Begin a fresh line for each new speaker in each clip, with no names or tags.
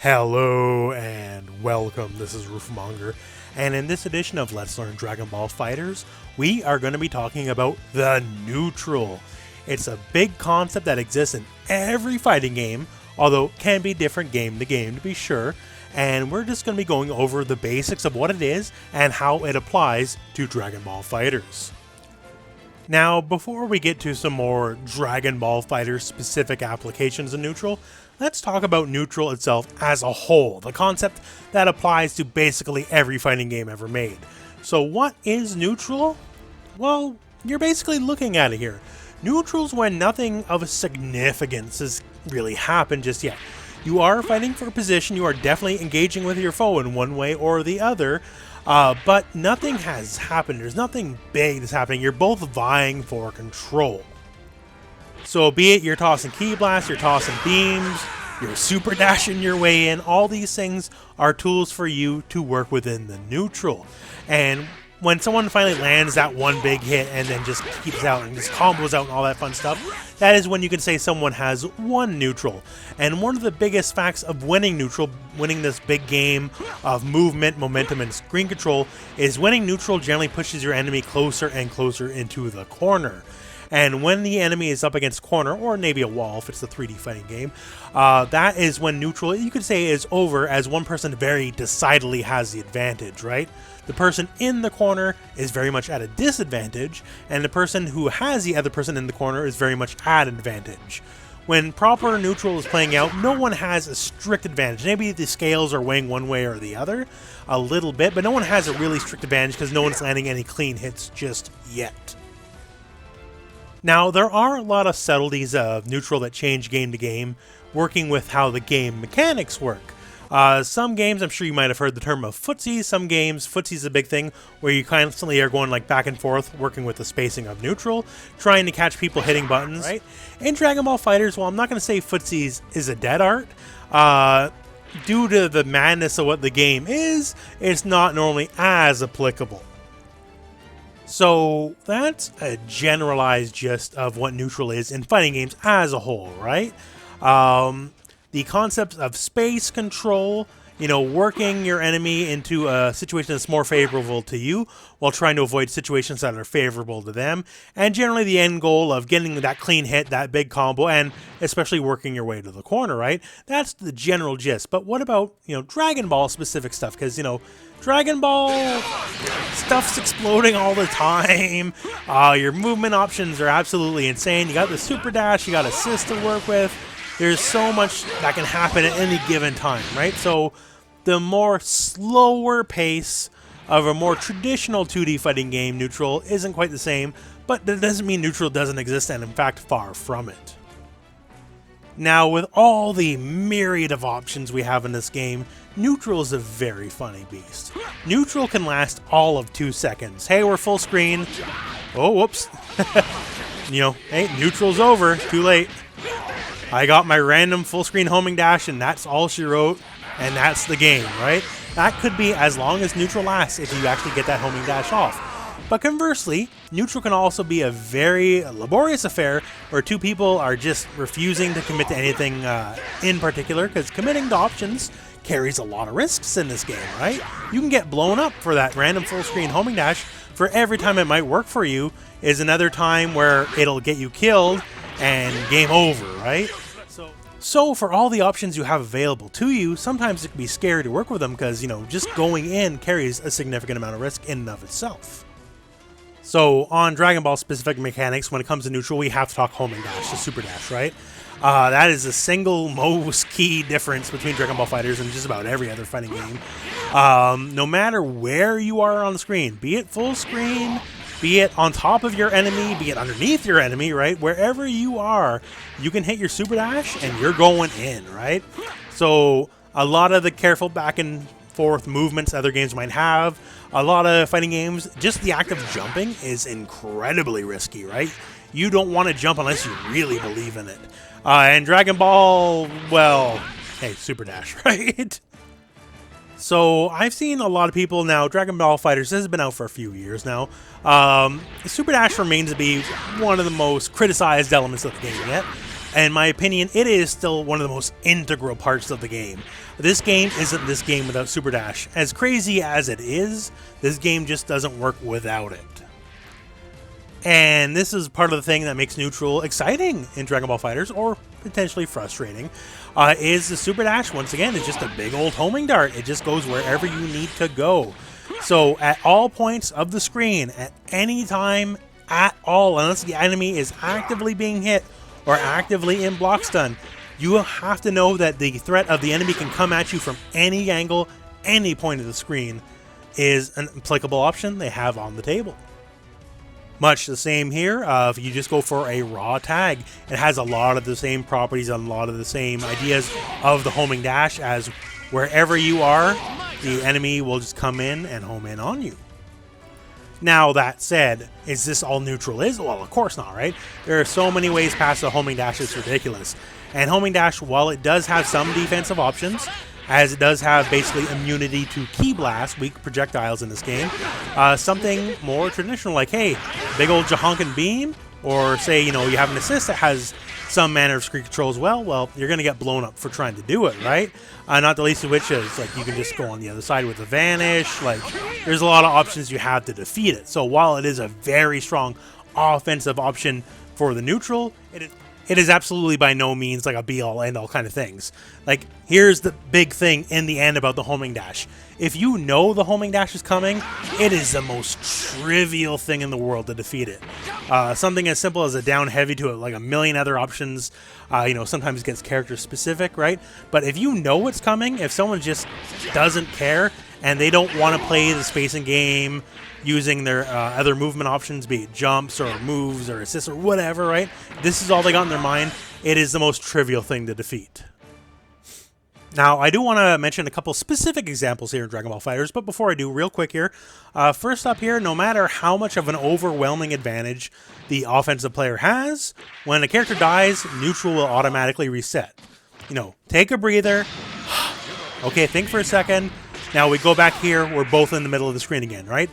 Hello and welcome, this is Rooflemonger, and in this edition of Let's Learn Dragon Ball FighterZ, we are going to be talking about the neutral. It's a big concept that exists in every fighting game, although it can be different game to game to be sure, and we're just going to be going over the basics of what it is and how it applies to Dragon Ball FighterZ. Now, before we get to some more Dragon Ball FighterZ specific applications of neutral, let's talk about neutral itself as a whole, the concept that applies to basically every fighting game ever made. So what is neutral? Well, you're basically looking at it here. Neutral's when nothing of significance has really happened just yet. You are fighting for a position, you are definitely engaging with your foe in one way or the other, but nothing has happened. There's nothing big that's happening. You're both vying for control. So be it you're tossing ki blasts, you're tossing beams, you're super dashing your way in, all these things are tools for you to work within the neutral. And when someone finally lands that one big hit and then just keeps out and just combos out and all that fun stuff, that is when you can say someone has won neutral. And one of the biggest facts of winning neutral, winning this big game of movement, momentum, and screen control, is winning neutral generally pushes your enemy closer and closer into the corner. And when the enemy is up against corner, or maybe a wall if it's a 3D fighting game, that is when neutral, you could say, is over, as one person very decidedly has the advantage, right? The person in the corner is very much at a disadvantage, and the person who has the other person in the corner is very much at an advantage. When proper neutral is playing out, no one has a strict advantage. Maybe the scales are weighing one way or the other a little bit, but no one has a really strict advantage because no one's landing any clean hits just yet. Now, there are a lot of subtleties of neutral that change game to game, working with how the game mechanics work. Some games, I'm sure you might have heard the term of footsie. Some games, footsie is a big thing, where you constantly are going like back and forth, working with the spacing of neutral, trying to catch people hitting buttons, right? In Dragon Ball FighterZ, well, I'm not going to say footsies is a dead art. Due to the madness of what the game is, it's not normally as applicable. So that's a generalized gist of what neutral is in fighting games as a whole, right? The concept of space control, working your enemy into a situation that's more favorable to you while trying to avoid situations that are favorable to them, and generally the end goal of getting that clean hit, that big combo, and especially working your way to the corner, right? That's the general gist. But what about, Dragon Ball specific stuff? Because, Dragon Ball stuff's exploding all the time. Your movement options are absolutely insane. You got the super dash, you got assist to work with. There's so much that can happen at any given time, right? So the more slower pace of a more traditional 2D fighting game, neutral, isn't quite the same, but that doesn't mean neutral doesn't exist, and in fact, far from it. Now, with all the myriad of options we have in this game, neutral is a very funny beast. Neutral can last all of 2 seconds. Hey, we're full screen. Oh, whoops. Hey, neutral's over. Too late. I got my random full screen homing dash, and that's all she wrote, and that's the game, right? That could be as long as neutral lasts if you actually get that homing dash off. But conversely, neutral can also be a very laborious affair where two people are just refusing to commit to anything in particular, because committing to options carries a lot of risks in this game, right? You can get blown up for that random full screen homing dash. For every time it might work for you is another time where it'll get you killed and game over, right? So for all the options you have available to you, sometimes it can be scary to work with them because, just going in carries a significant amount of risk in and of itself. So on Dragon Ball specific mechanics, when it comes to neutral, we have to talk homing dash, the super dash, right? That is the single most key difference between Dragon Ball FighterZ and just about every other fighting game. No matter where you are on the screen, be it full screen, be it on top of your enemy, be it underneath your enemy, right? Wherever you are, you can hit your super dash and you're going in, right? So a lot of the careful back and forth movements other games might have, a lot of fighting games, just the act of jumping is incredibly risky, right? You don't want to jump unless you really believe in it. And Dragon Ball, well, hey, super dash, right? So I've seen a lot of people now, Dragon Ball FighterZ has been out for a few years now. Super Dash remains to be one of the most criticized elements of the game yet. in my opinion, it is still one of the most integral parts of the game. This game isn't this game without Super Dash. As crazy as it is, this game just doesn't work without it. And this is part of the thing that makes neutral exciting in Dragon Ball FighterZ, or potentially frustrating, is the Super Dash. Once again, it's just a big old homing dart. It just goes wherever you need to go. So at all points of the screen, at any time at all, unless the enemy is actively being hit or actively in block stun, you have to know that the threat of the enemy can come at you from any angle, any point of the screen, is an applicable option they have on the table. Much the same here. If you just go for a raw tag, it has a lot of the same properties and a lot of the same ideas of the homing dash, as wherever you are, the enemy will just come in and home in on you. Now, that said, is this all neutral is? Well, of course not, right? There are so many ways past the homing dash, it's ridiculous. And homing dash, while it does have some defensive options, as it does have basically immunity to Ki Blast, weak projectiles in this game, something more traditional like, hey, big old Jahonkin Beam, or say, you know, you have an assist that has some manner of screen control as well, you're going to get blown up for trying to do it, right? Not the least of which is, like, you can just go on the other side with a Vanish. Like, there's a lot of options you have to defeat it. So while it is a very strong offensive option for the neutral, it is absolutely by no means like a be-all, end-all kind of things. Like, here's the big thing in the end about the homing dash. If you know the homing dash is coming, it is the most trivial thing in the world to defeat it. Something as simple as a down heavy to like a million other options, you know, sometimes gets character specific, right? But if you know it's coming, if someone just doesn't care and they don't want to play the spacing game using their other movement options, be it jumps or moves or assists or whatever, right? This is all they got in their mind. It is the most trivial thing to defeat. Now, I do want to mention a couple specific examples here in Dragon Ball FighterZ, but before I do, real quick here, first up here, no matter how much of an overwhelming advantage the offensive player has, when a character dies, neutral will automatically reset. You know, take a breather. Okay, think for a second. Now we go back here, we're both in the middle of the screen again, right?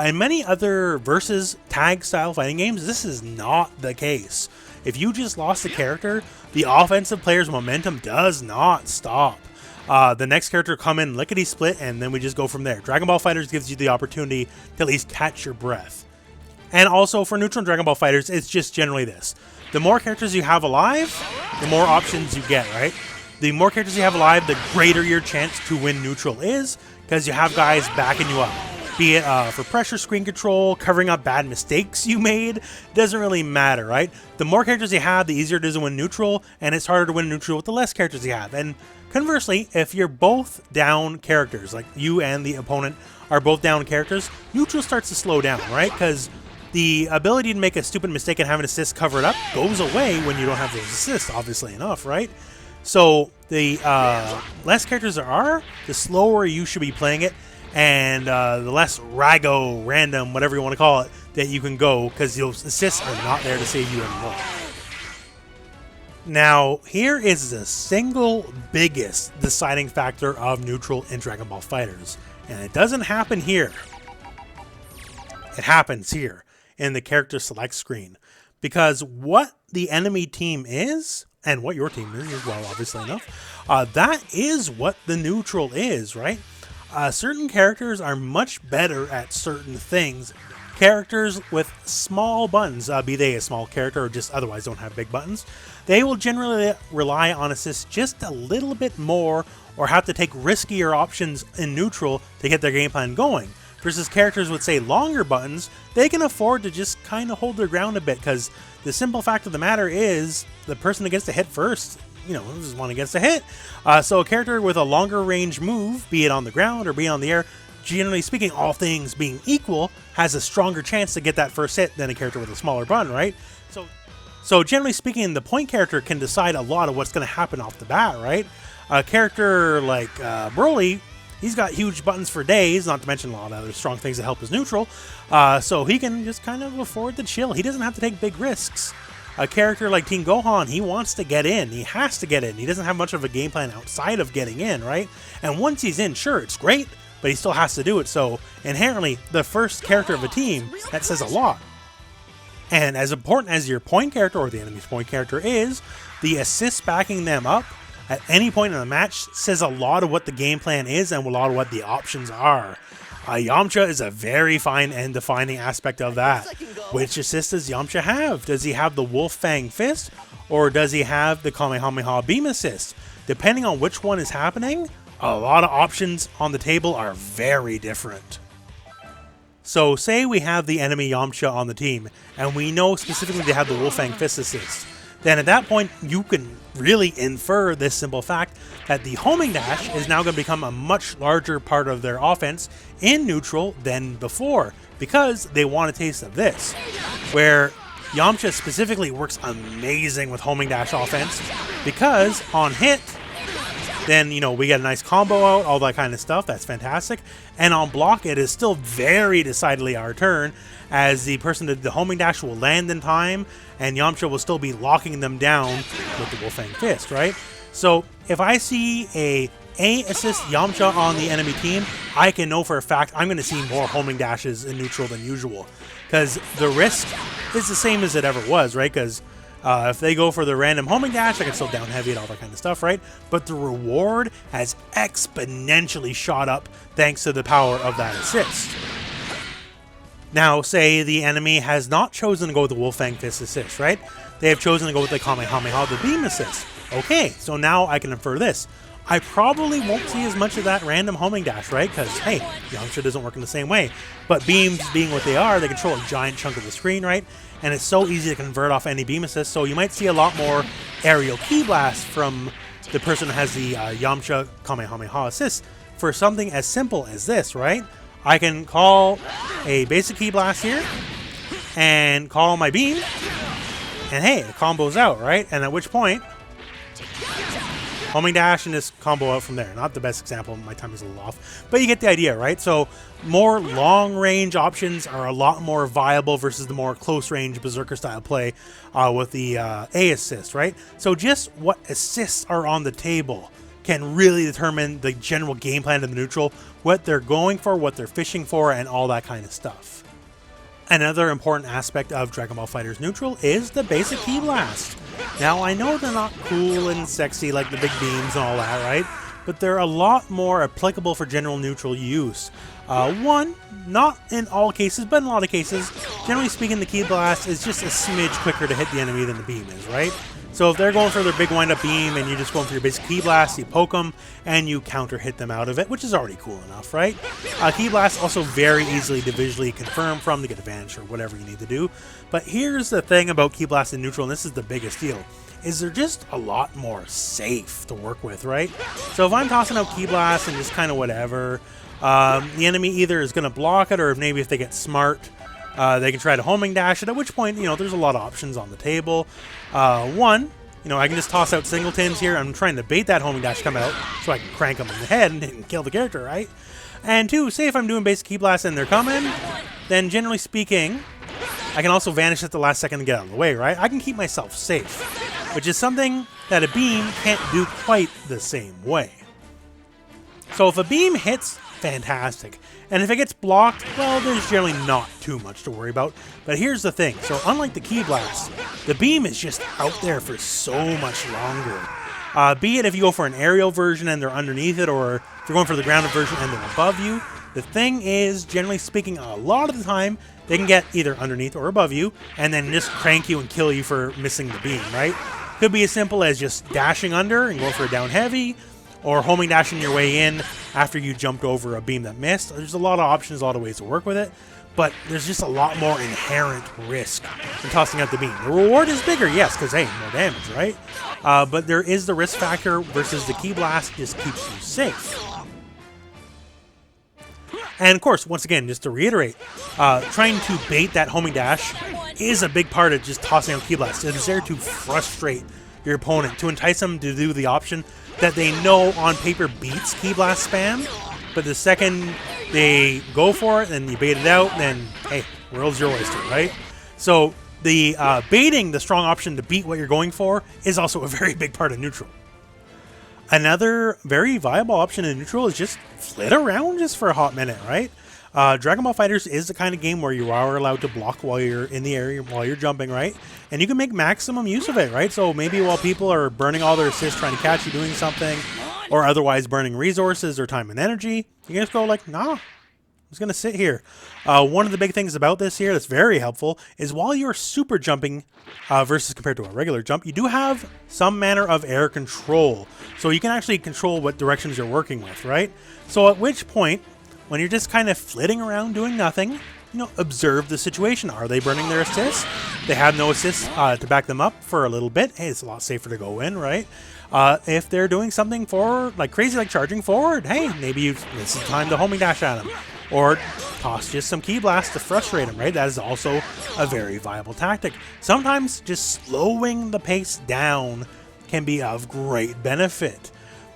In many other versus tag style fighting games, this is not the case. If you just lost a character, the offensive player's momentum does not stop. The next character will come in lickety-split, and then we just go from there. Dragon Ball FighterZ gives you the opportunity to at least catch your breath. And also for neutral Dragon Ball FighterZ, it's just generally this. The more characters you have alive, the more options you get, right? The more characters you have alive, the greater your chance to win neutral is, because you have guys backing you up. Be it for pressure, screen control, covering up bad mistakes you made, doesn't really matter, right? The more characters you have, the easier it is to win neutral, and it's harder to win neutral with the less characters you have. And conversely, if you're both down characters, like you and the opponent are both down characters, neutral starts to slow down, right? Because the ability to make a stupid mistake and have an assist cover it up goes away when you don't have those assists, obviously enough, right? So the less characters there are, the slower you should be playing it, and the less random, whatever you want to call it, that you can go, because those assists are not there to save you anymore. Now, here is the single biggest deciding factor of neutral in Dragon Ball FighterZ, and it doesn't happen here. It happens here, in the character select screen, because what the enemy team is, and what your team is as well, obviously enough, that is what the neutral is, right? Certain characters are much better at certain things. Characters with small buttons, be they a small character or just otherwise don't have big buttons, they will generally rely on assists just a little bit more, or have to take riskier options in neutral to get their game plan going. Versus characters with, say, longer buttons, they can afford to just kind of hold their ground a bit, because the simple fact of the matter is the person that gets to hit first, you know, this is one that gets to hit. So a character with a longer range move, be it on the ground or be it on the air, generally speaking, all things being equal, has a stronger chance to get that first hit than a character with a smaller button, right? So generally speaking, the point character can decide a lot of what's going to happen off the bat, right? A character like Broly, he's got huge buttons for days, not to mention a lot of other strong things that help his neutral, so he can just kind of afford to chill. He doesn't have to take big risks. A character like Teen Gohan, he wants to get in. He has to get in. He doesn't have much of a game plan outside of getting in, right? And once he's in, sure, it's great, but he still has to do it. So inherently, the first character of a team, that says a lot. And as important as your point character or the enemy's point character is, the assist backing them up at any point in the match says a lot of what the game plan is and a lot of what the options are. Yamcha is a very fine and defining aspect of that. Which assist does Yamcha have? Does he have the Wolf Fang Fist, or does he have the Kamehameha Beam assist? Depending on which one is happening, a lot of options on the table are very different. So say we have the enemy Yamcha on the team, and we know specifically they have the Wolf Fang Fist assist. Then at that point, you can really infer this simple fact that the homing dash is now going to become a much larger part of their offense in neutral than before, because they want a taste of this, where Yamcha specifically works amazing with homing dash offense, because on hit, then, you know, we get a nice combo out, all that kind of stuff. That's fantastic. And on block, it is still very decidedly our turn, as the person that the homing dash will land in time, and Yamcha will still be locking them down with the Wolf Fang Fist, right? So if I see a assist Yamcha on the enemy team, I can know for a fact I'm going to see more homing dashes in neutral than usual, because the risk is the same as it ever was, right? Because if they go for the random homing dash, I can still down heavy and all that kind of stuff, right? But the reward has exponentially shot up thanks to the power of that assist. Now, say the enemy has not chosen to go with the Wolf Fang Fist assist, right? They have chosen to go with the Kamehameha, the Beam assist. Okay, so now I can infer this. I probably won't see as much of that random homing dash, right? Because, hey, Yamcha doesn't work in the same way. But beams being what they are, they control a giant chunk of the screen, right? And it's so easy to convert off any beam assist, so you might see a lot more aerial key blast from the person who has the Yamcha Kamehameha assist for something as simple as this, right? I can call a basic key blast here, and call my beam, and hey, the combo's out, right? And at which point, homing dash and just combo out from there. Not the best example, my time is a little off, but you get the idea, right? So more long-range options are a lot more viable versus the more close-range Berserker-style play with the A assist, right? So just what assists are on the table can really determine the general game plan of the neutral, what they're going for, what they're fishing for, and all that kind of stuff. Another important aspect of Dragon Ball FighterZ Neutral is the basic Ki Blast. Now, I know they're not cool and sexy like the big beams and all that, right? But they're a lot more applicable for general neutral use. One, not in all cases, but in a lot of cases, generally speaking, the Ki Blast is just a smidge quicker to hit the enemy than the beam is, right? So if they're going for their big wind-up beam and you're just going for your basic Ki Blast, you poke them and you counter-hit them out of it, which is already cool enough, right? Ki Blast also very easily to visually confirm from to get advantage or whatever you need to do. But here's the thing about Ki Blast in neutral, and this is the biggest deal, is they're just a lot more safe to work with, right? So if I'm tossing out Ki Blast and just kind of whatever, the enemy either is going to block it, or maybe if they get smart, they can try to homing dash it, at which point, you know, there's a lot of options on the table. One, you know, I can just toss out singletons here. I'm trying to bait that homing dash come out so I can crank them in the head and kill the character, right? And two, say if I'm doing basic Ki Blast and they're coming, then generally speaking, I can also vanish at the last second to get out of the way, right? I can keep myself safe, which is something that a beam can't do quite the same way. So if a beam hits, fantastic. And if it gets blocked, well, there's generally not too much to worry about. But here's the thing. So unlike the Ki Blast, the beam is just out there for so much longer. Be it if you go for an aerial version and they're underneath it, or if you're going for the grounded version and they're above you. The thing is, generally speaking, a lot of the time, they can get either underneath or above you, and then just crank you and kill you for missing the beam, right? Could be as simple as just dashing under and going for a down heavy, or homing dashing your way in after you jumped over a beam that missed. There's a lot of options, a lot of ways to work with it, but there's just a lot more inherent risk in tossing out the beam. The reward is bigger, yes, because, hey, more damage, right? But there is the risk factor versus the Ki Blast just keeps you safe. And of course, once again, just to reiterate, trying to bait that homing dash is a big part of just tossing out Ki Blast. It is there to frustrate your opponent, to entice them to do the option that they know on paper beats Ki Blast spam, but the second they go for it and you bait it out, then, hey, world's your oyster, right? So the baiting the strong option to beat what you're going for is also a very big part of neutral. Another very viable option in neutral is just flit around just for a hot minute, right? Dragon Ball FighterZ is the kind of game where you are allowed to block while you're in the area, while you're jumping, right? And you can make maximum use of it, right? So maybe while people are burning all their assists trying to catch you doing something, or otherwise burning resources or time and energy, you can just go like, nah, I'm just going to sit here. One of the big things about this here that's very helpful is while you're super jumping versus compared to a regular jump, you do have some manner of air control. So you can actually control what directions you're working with, right? So at which point, when you're just kind of flitting around doing nothing, you know, observe the situation. Are they burning their assists? They have no assists to back them up for a little bit. Hey, it's a lot safer to go in, right? If they're doing something forward, like crazy, like charging forward, hey, maybe this is time to homing dash at them. Or toss just some key blasts to frustrate them, right? That is also a very viable tactic. Sometimes just slowing the pace down can be of great benefit.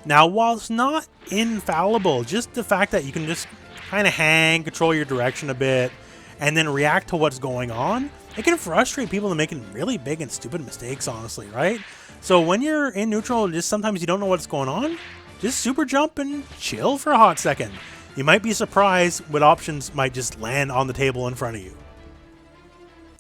Now, while it's not infallible, just the fact that you can just kind of hang, control your direction a bit, and then react to what's going on, it can frustrate people into making really big and stupid mistakes, honestly, right? So when you're in neutral and just sometimes you don't know what's going on, just super jump and chill for a hot second. You might be surprised what options might just land on the table in front of you.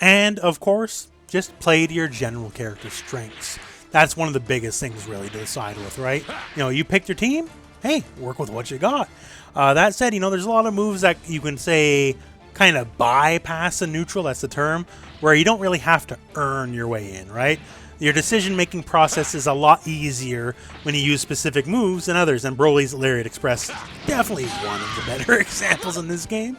And, of course, just play to your general character strengths. That's one of the biggest things really to decide with, right? You know, you picked your team, hey, work with what you got. That said, you know, there's a lot of moves that you can say kind of bypass a neutral, that's the term, where you don't really have to earn your way in, right? Your decision-making process is a lot easier when you use specific moves than others, and Broly's Lariat Express definitely one of the better examples in this game.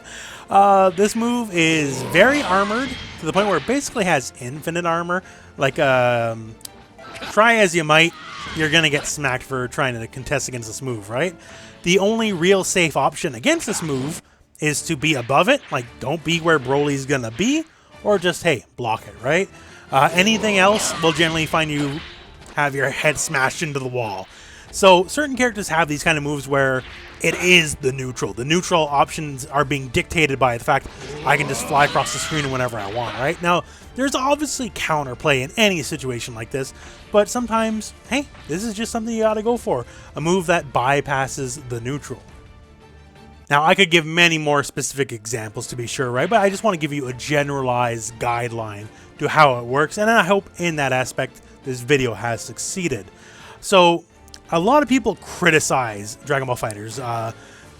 This move is very armored to the point where it basically has infinite armor. Like, try as you might, you're going to get smacked for trying to contest against this move, right? The only real safe option against this move is to be above it, like don't be where Broly's going to be, or just, hey, block it, right? Anything else will generally find you have your head smashed into the wall. So certain characters have these kind of moves where it is the neutral. The neutral options are being dictated by the fact I can just fly across the screen whenever I want, right? Now, there's obviously counterplay in any situation like this, but sometimes, hey, this is just something you gotta go for. A move that bypasses the neutral. Now, I could give many more specific examples to be sure, right? But I just want to give you a generalized guideline to how it works, and I hope in that aspect this video has succeeded. So, a lot of people criticize Dragon Ball FighterZ,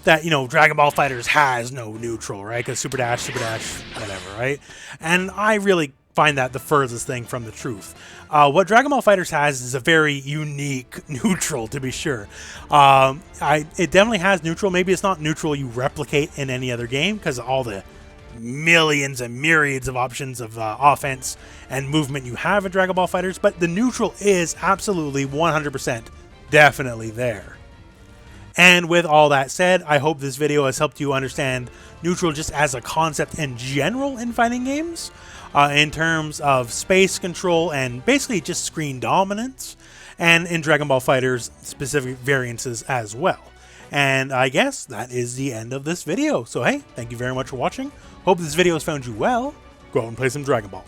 that, you know, Dragon Ball FighterZ has no neutral, right? Because super dash, whatever, right? And I really find that the furthest thing from the truth. What Dragon Ball FighterZ has is a very unique neutral, to be sure. It definitely has neutral. Maybe it's not neutral you replicate in any other game because of all the millions and myriads of options of offense and movement you have in Dragon Ball FighterZ, but the neutral is absolutely 100% definitely there. And with all that said, I hope this video has helped you understand neutral just as a concept in general in fighting games, in terms of space control and basically just screen dominance, and in Dragon Ball FighterZ specific variances as well. And I guess that is the end of this video. So hey, thank you very much for watching. Hope this video has found you well. Go out and play some Dragon Ball.